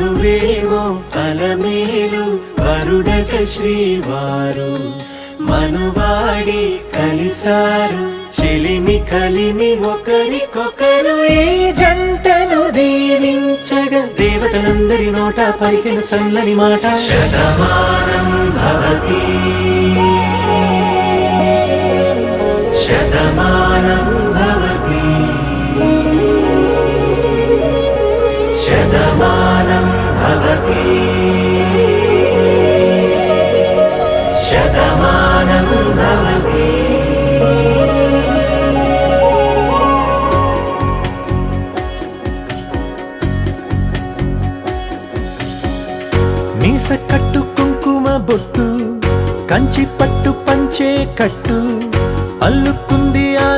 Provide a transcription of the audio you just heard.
మగువేమో అలమేలు వరుడట శ్రీవారు మనువాడి కలిసారు చెలిమి కలిమి ఒకరికొకరు ఈ జంటను దీవించగా దేవతలందరి నోట పలికిన చల్లని మాట శతమానం భవతి శతమానం భవతి శతమానం భవతి శతమానం భవతి. మీస కట్టు కుంకుమ బొట్టు కంచి పట్టు పంచే కట్టు అల్లుకుంది ఆ